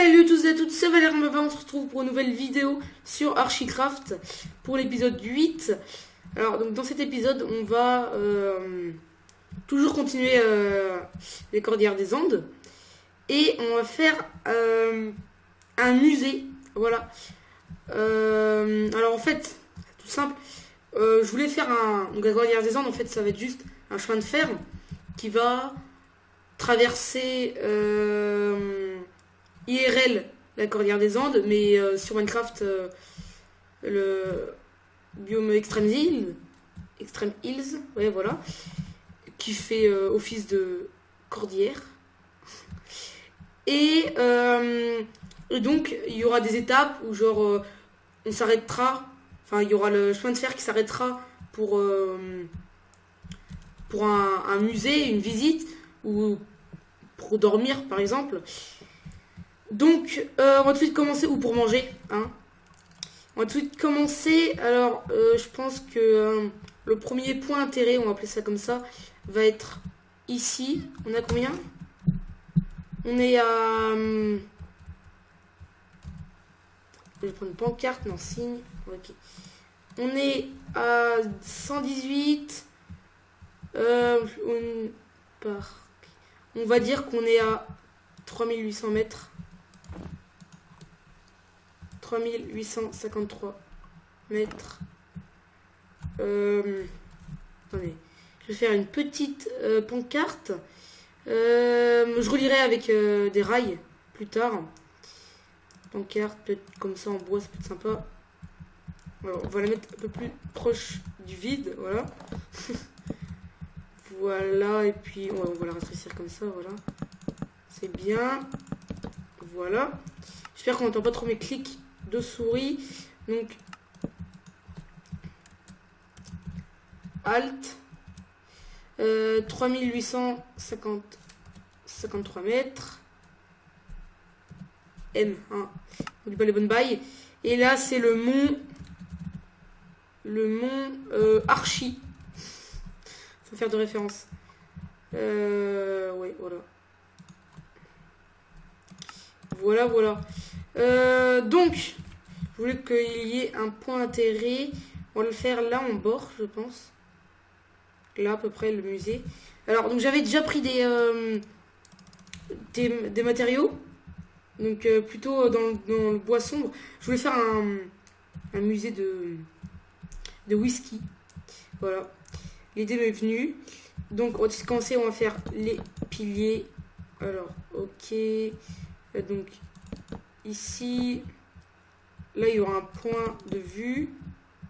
Salut à tous et à toutes, c'est Valère Mava, on se retrouve pour une nouvelle vidéo sur Archicraft pour l'épisode 8. Alors donc dans cet épisode on va toujours continuer les Cordillères des Andes et on va faire un musée, voilà. Alors en fait, c'est tout simple, je voulais faire donc la Cordillère des Andes, en fait ça va être juste un chemin de fer qui va traverser IRL la Cordillère des Andes, mais sur Minecraft le biome Extreme Hills, ouais voilà, qui fait office de cordillère. Et donc il y aura des étapes où genre on s'arrêtera, enfin il y aura le chemin de fer qui s'arrêtera pour un musée, une visite, ou pour dormir par exemple. Donc on va tout de suite commencer, ou pour manger, hein. On va tout de suite commencer. Alors je pense que le premier point d'intérêt, on va appeler ça comme ça, va être ici. On a combien? On est à... je vais prendre une pancarte, non, signe. Ok. On est à 118. On va dire qu'on est à 3800 mètres. 3853 mètres. Attendez. Je vais faire une petite pancarte. Je relirai avec des rails plus tard. Pancarte, peut-être comme ça en bois, ça peut être sympa. Alors, on va la mettre un peu plus proche du vide, voilà. Voilà, et puis on va la rétrécir comme ça, voilà. C'est bien. Voilà. J'espère qu'on n'entend pas trop mes clics de souris. Donc, Alt. 3853 mètres. M, hein. On dit pas les bonnes bails. Et là, c'est le mont Archi. Faut faire de référence. Ouais, voilà. Voilà. Donc, je voulais qu'il y ait un point d'intérêt. On va le faire là en bord, je pense. Là, à peu près, le musée. Alors, donc j'avais déjà pris des matériaux. Donc, plutôt dans le bois sombre. Je voulais faire un musée de whisky. Voilà. L'idée m'est venue. Donc, on va commencer, on va faire les piliers. Alors, ok. Donc, ici, là, il y aura un point de vue,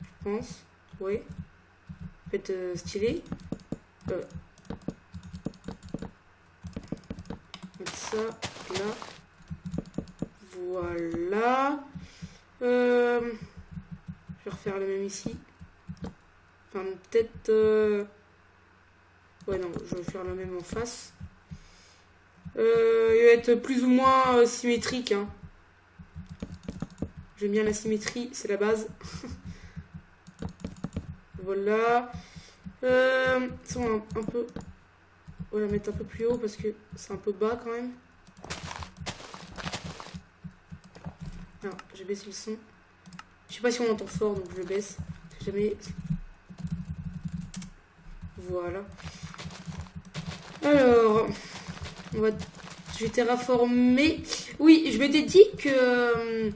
je pense. Ouais. Ça peut être stylé. Mettre ça là. Voilà. Je vais refaire le même ici. Enfin, peut-être... ouais, non, je vais faire le même en face. Il va être plus ou moins symétrique, hein. J'aime bien la symétrie, c'est la base. Voilà. Ça, un peu... On va la mettre un peu plus haut parce que c'est un peu bas quand même. Alors, j'ai baissé le son. Je sais pas si on entend fort, donc je le baisse. Jamais... Voilà. Alors, je vais terraformer. Oui, je m'étais dit que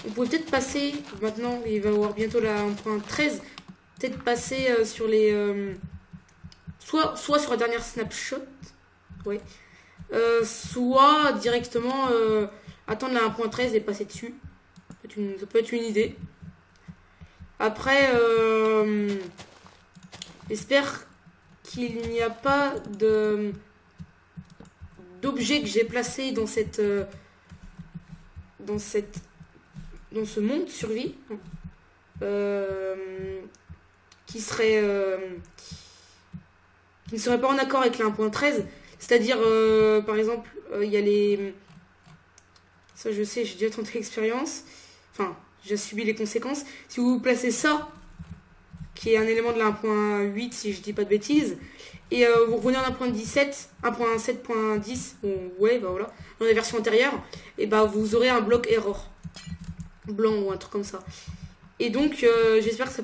on pouvait peut-être passer. Maintenant, il va y avoir bientôt la 1.13. Peut-être passer sur les. Soit sur la dernière snapshot. Ouais. Soit directement attendre la 1.13 et passer dessus. Ça peut être une idée. Après, j'espère qu'il n'y a pas d'objet que j'ai placé dans ce monde de survie qui ne serait pas en accord avec la 1.13. C'est-à-dire, par exemple, il y a les... Ça, je sais, j'ai déjà tenté l'expérience. Enfin, j'ai subi les conséquences. Si vous placez ça qui est un élément de la 1.8 si je dis pas de bêtises. Et vous revenez en 1.17, 1.7.10, ouais, bah voilà, dans la version antérieure, et bah vous aurez un bloc error blanc ou un truc comme ça. Et donc j'espère que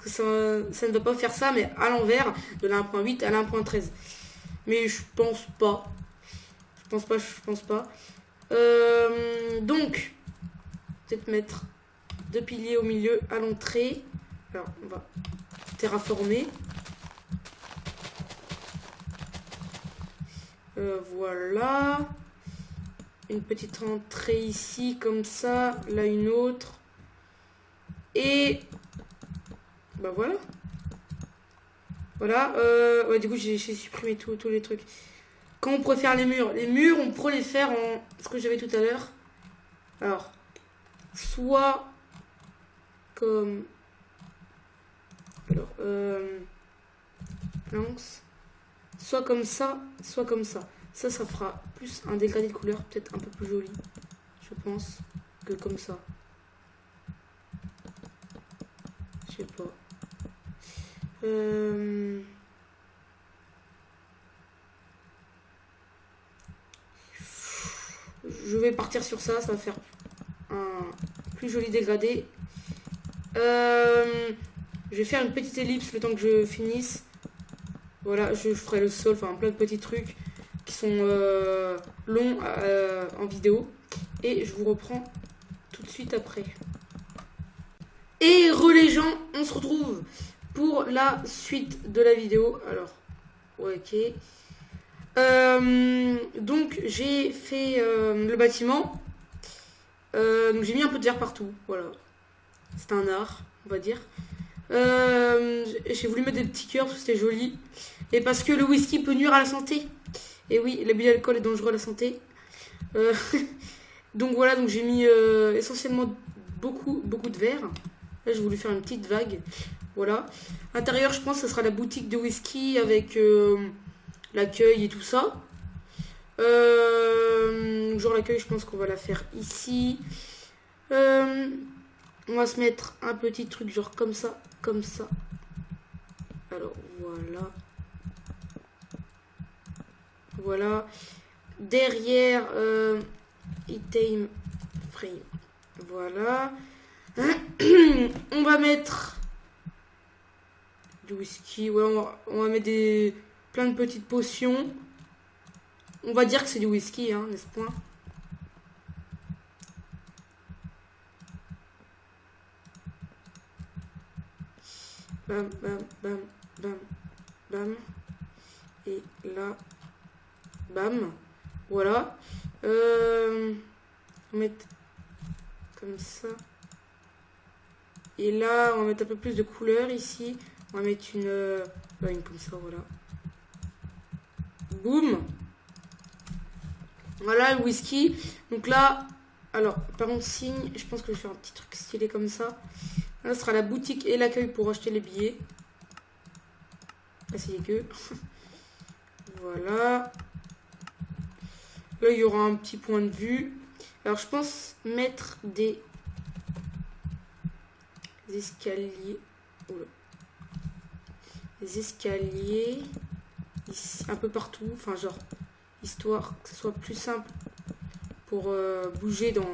ça ne va pas faire ça, mais à l'envers, de la 1.8 à la 1.13. Mais je pense pas. Je pense pas. Donc, peut-être mettre 2 piliers au milieu à l'entrée. Alors, on va terraformer. Voilà. Une petite entrée ici, comme ça. Là, une autre. Et... bah voilà. Voilà. Ouais, du coup, j'ai supprimé tous les trucs. Quand on pourrait faire les murs, on pourrait les faire en... ce que j'avais tout à l'heure. Alors, soit comme... alors, planks. Soit comme ça, soit comme ça. Ça fera plus un dégradé de couleur, peut-être un peu plus joli, je pense, que comme ça. Je sais pas. Je vais partir sur ça va faire un plus joli dégradé. Je vais faire une petite ellipse le temps que je finisse. Voilà, je ferai le sol, enfin plein de petits trucs qui sont longs en vidéo. Et je vous reprends tout de suite après. Et les gens, on se retrouve pour la suite de la vidéo. Alors, ouais, ok. Donc j'ai fait le bâtiment. Donc j'ai mis un peu de verre partout. Voilà. C'est un art, on va dire. J'ai voulu mettre des petits cœurs parce que c'était joli. Et parce que le whisky peut nuire à la santé. Et oui, l'abus d'alcool est dangereux à la santé. Donc voilà, donc j'ai mis essentiellement beaucoup de verre. Là j'ai voulu faire une petite vague. Voilà. Intérieur, je pense que ce sera la boutique de whisky avec l'accueil et tout ça. Genre l'accueil, je pense qu'on va la faire ici. On va se mettre un petit truc genre comme ça. Alors voilà. Voilà. Derrière item frame. Voilà. On va mettre du whisky. Ouais, on va mettre plein de petites potions. On va dire que c'est du whisky, hein, n'est-ce pas? Bam, bam, bam, bam, bam. Et là, bam. Voilà. On va mettre comme ça. Et là, on va mettre un peu plus de couleur ici. On va mettre une comme ça, voilà. Boum. Voilà le whisky. Donc là, alors, par contre, signe, je pense que je vais faire un petit truc stylé comme ça. Là, ce sera la boutique et l'accueil pour acheter les billets. Là, c'est que. Voilà. Là, il y aura un petit point de vue. Alors, je pense mettre des escaliers. Oula. Des escaliers. Ici, un peu partout. Enfin, genre, histoire que ce soit plus simple pour bouger dans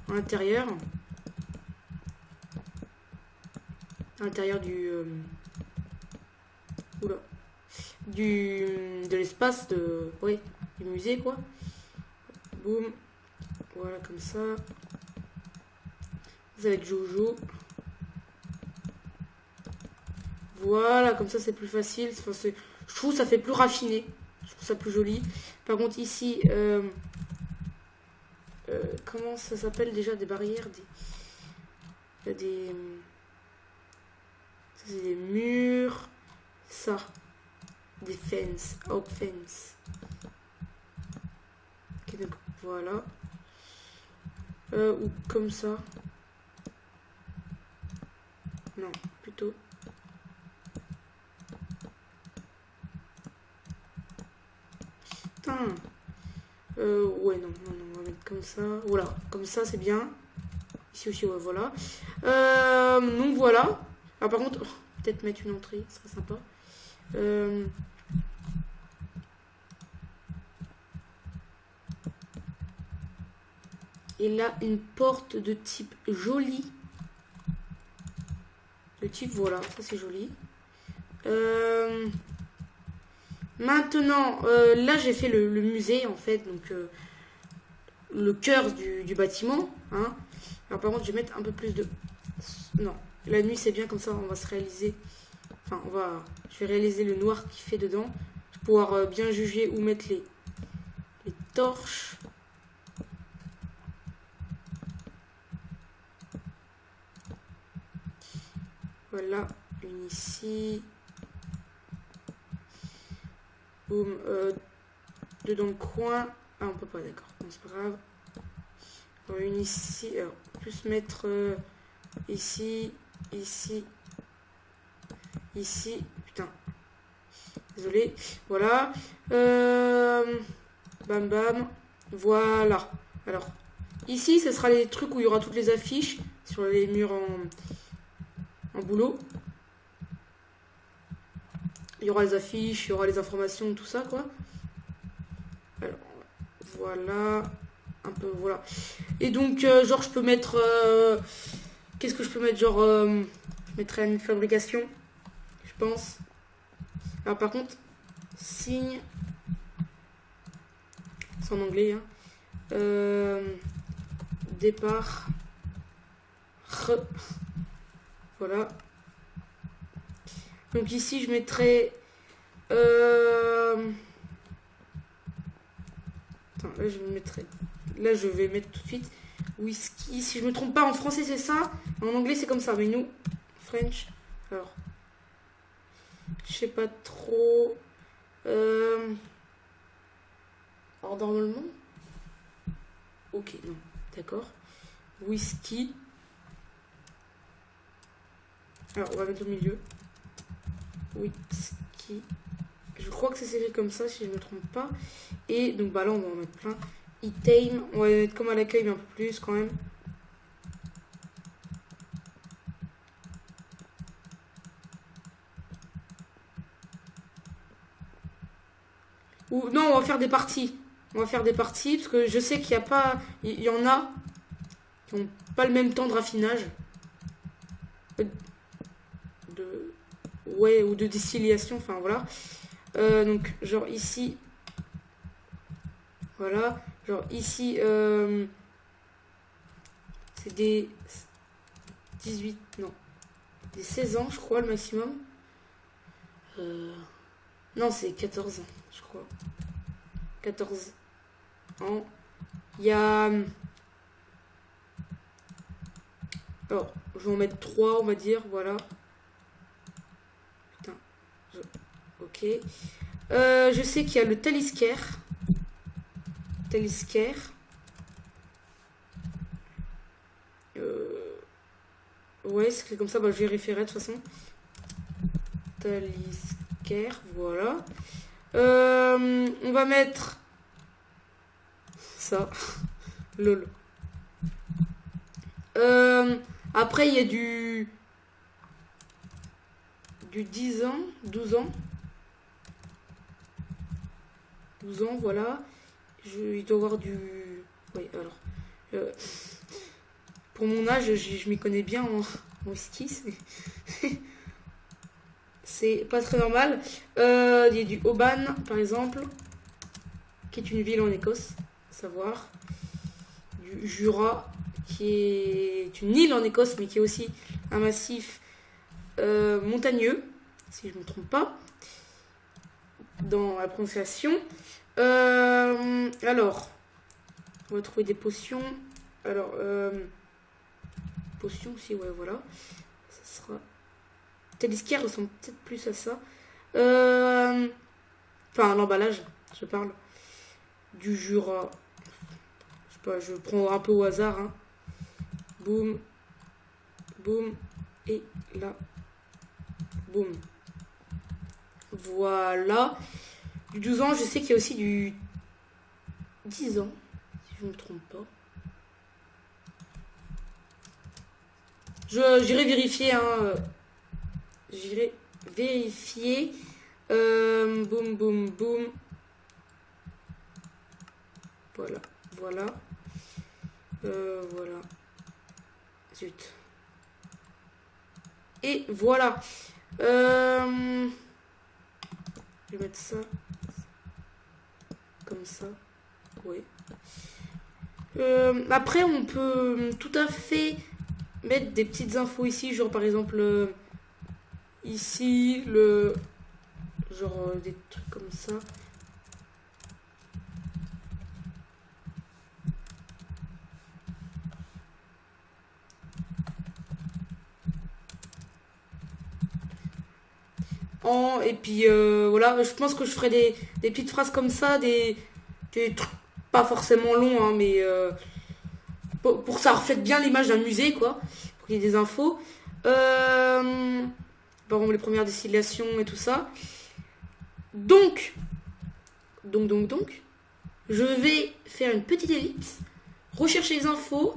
l'intérieur. À l'intérieur de l'espace du musée, quoi. Boum. Voilà, comme ça. C'est avec Jojo. Voilà, comme ça c'est plus facile. Enfin, je trouve ça fait plus raffiné. Je trouve ça plus joli. Par contre ici, comment ça s'appelle déjà, des barrières, ça c'est des murs. Ça, des fences, out fence. Ok, donc voilà. Ou comme ça. Non, plutôt. Putain. Ouais, non, on va mettre comme ça. Voilà, comme ça, c'est bien. Ici aussi, ouais, voilà. Donc voilà. Alors, par contre, peut-être mettre une entrée, ce serait sympa. Et là, une porte de type joli. De type, voilà, ça c'est joli. Maintenant, là j'ai fait le musée en fait, donc le cœur du bâtiment. Hein. Alors par contre, je vais mettre un peu plus de... Non, la nuit c'est bien comme ça, on va se réaliser... Enfin, je vais réaliser le noir qu'il fait dedans. Pour pouvoir bien juger où mettre les torches. Voilà, une ici. Boum. Deux dans le coin. Ah, on peut pas, d'accord. Bon, c'est pas grave. Alors, une ici. Alors, plus mettre ici, ici, ici. Putain. Désolé. Voilà. Bam, bam. Voilà. Alors, ici, ce sera les trucs où il y aura toutes les affiches sur les murs en boulot. Il y aura les affiches, il y aura les informations, tout ça, quoi. Alors, voilà. Un peu, voilà. Et donc, genre, je peux mettre... qu'est-ce que je peux mettre? Genre, je mettrais une fabrication, je pense. Alors, par contre, signe... C'est en anglais, hein. Départ. Voilà. Donc ici, je mettrai... Attends, là, je mettrai... Là, je vais mettre tout de suite whisky. Si je me trompe pas, en français, c'est ça. En anglais, c'est comme ça. Mais nous, French. Alors, je sais pas trop. Alors, normalement... Ok, non. D'accord. Whisky. Alors, on va mettre au milieu. Whisky. Je crois que c'est écrit comme ça, si je ne me trompe pas. Et donc, bah là, on va en mettre plein. Item. On va mettre comme à l'accueil, mais un peu plus quand même. Ou non, on va faire des parties. On va faire des parties, parce que je sais qu'il n'y a pas... Il y en a qui n'ont pas le même temps de raffinage. Ouais, ou de distillation, enfin voilà. Donc, genre ici... Voilà. Genre ici, c'est des 18... Non. Des 16 ans, je crois, le maximum. Non, c'est 14 ans, je crois. 14 ans. Il y a... Alors, je vais en mettre 3, on va dire, voilà. Putain. Ok. Je sais qu'il y a le taliscare. Taliscare. Ouais, c'est comme ça, bah, je vérifierai de toute façon. Taliscare, voilà. On va mettre ça. Lol. Après, il y a du 10 ans, 12 ans. 12 ans, voilà. Il doit y avoir du... Oui, alors... pour mon âge, je m'y connais bien en whisky. C'est pas très normal. Il y a du Oban, par exemple, qui est une ville en Écosse, à savoir. Du Jura, qui est une île en Écosse, mais qui est aussi un massif montagneux, si je ne me trompe pas, dans la prononciation. Alors, on va trouver des potions. Alors, potions aussi, ouais, voilà. Ça sera... Taliscare ressemble peut-être plus à ça. Enfin, l'emballage, je parle. Du Jura. Je sais pas, je prends un peu au hasard. Hein. Boum. Boum. Et là. Boum. Voilà. Du 12 ans, je sais qu'il y a aussi du 10 ans, si je ne me trompe pas. J'irai vérifier, hein. J'irai vérifier. Boum, boum, boum. Voilà, voilà. Voilà. Zut. Et voilà. Je vais mettre ça. Comme ça. Oui. Après, on peut tout à fait mettre des petites infos ici. Genre, par exemple, ici, genre, des trucs comme ça. Et puis voilà, je pense que je ferai des petites phrases comme ça, des trucs pas forcément longs, hein, mais pour que ça reflète bien l'image d'un musée, quoi, pour qu'il y ait des infos. Par exemple, les premières destillations et tout ça. Donc, je vais faire une petite élite, rechercher les infos,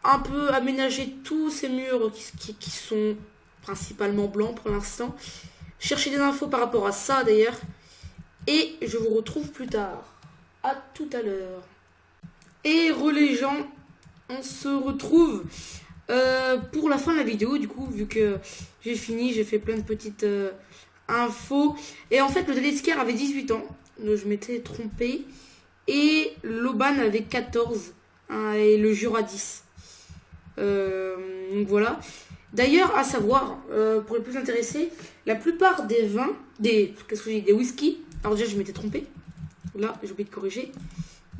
un peu aménager tous ces murs qui sont principalement blancs pour l'instant. Chercher des infos par rapport à ça d'ailleurs. Et je vous retrouve plus tard. À tout à l'heure. Et les gens, on se retrouve pour la fin de la vidéo. Du coup, vu que j'ai fini, j'ai fait plein de petites infos. Et en fait, le Deliscare avait 18 ans. Donc, je m'étais trompé. Et l'Auban avait 14. Hein, et le Jura 10. Donc voilà. D'ailleurs, à savoir, pour les plus intéressés, la plupart des vins, des whisky, alors déjà je m'étais trompé, là j'ai oublié de corriger,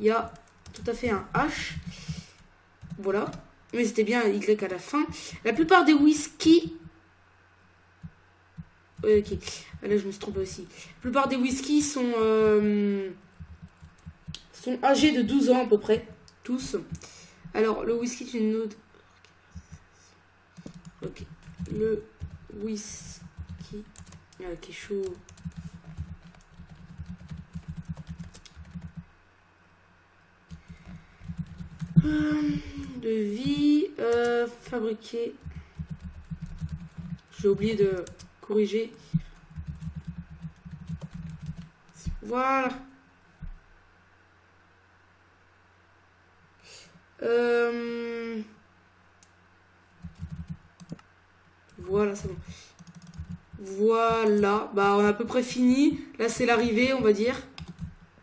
il y a tout à fait un H, voilà, mais c'était bien un Y à la fin. La plupart des whisky, ok, là je me suis trompé aussi, la plupart des whisky sont âgés de 12 ans à peu près, tous. Alors le whisky est une autre. Ok, le whisky qui est chaud. De vie fabriqué. J'ai oublié de corriger. Voilà. Voilà, c'est bon. Voilà, bah on a à peu près fini. Là c'est l'arrivée, on va dire.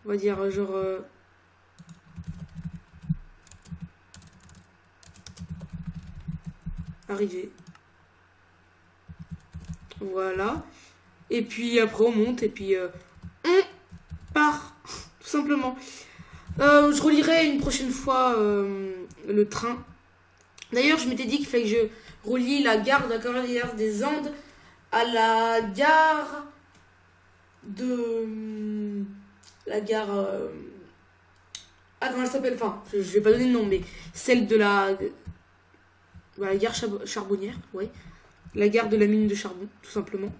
On va dire genre arrivée. Voilà. Et puis après on monte et puis on part tout simplement. Je relirai une prochaine fois le train. D'ailleurs, je m'étais dit qu'il fallait que je relie la gare de la Cordillère des Andes à la gare de... La gare... Ah, comment elle s'appelle? Enfin, je vais pas donner le nom, mais celle de la gare charbonnière, ouais. La gare de la mine de charbon, tout simplement.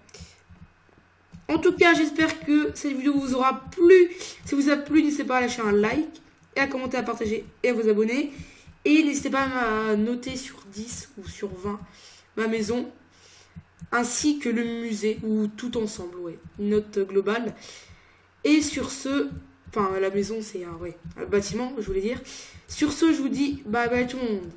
En tout cas, j'espère que cette vidéo vous aura plu. Si vous a plu, n'hésitez pas à lâcher un like, et à commenter, à partager et à vous abonner. Et n'hésitez pas à noter sur 10 ou sur 20 ma maison, ainsi que le musée, ou tout ensemble, ouais, une note globale. Et sur ce, enfin la maison c'est un bâtiment, je voulais dire. Sur ce, je vous dis bye bye tout le monde.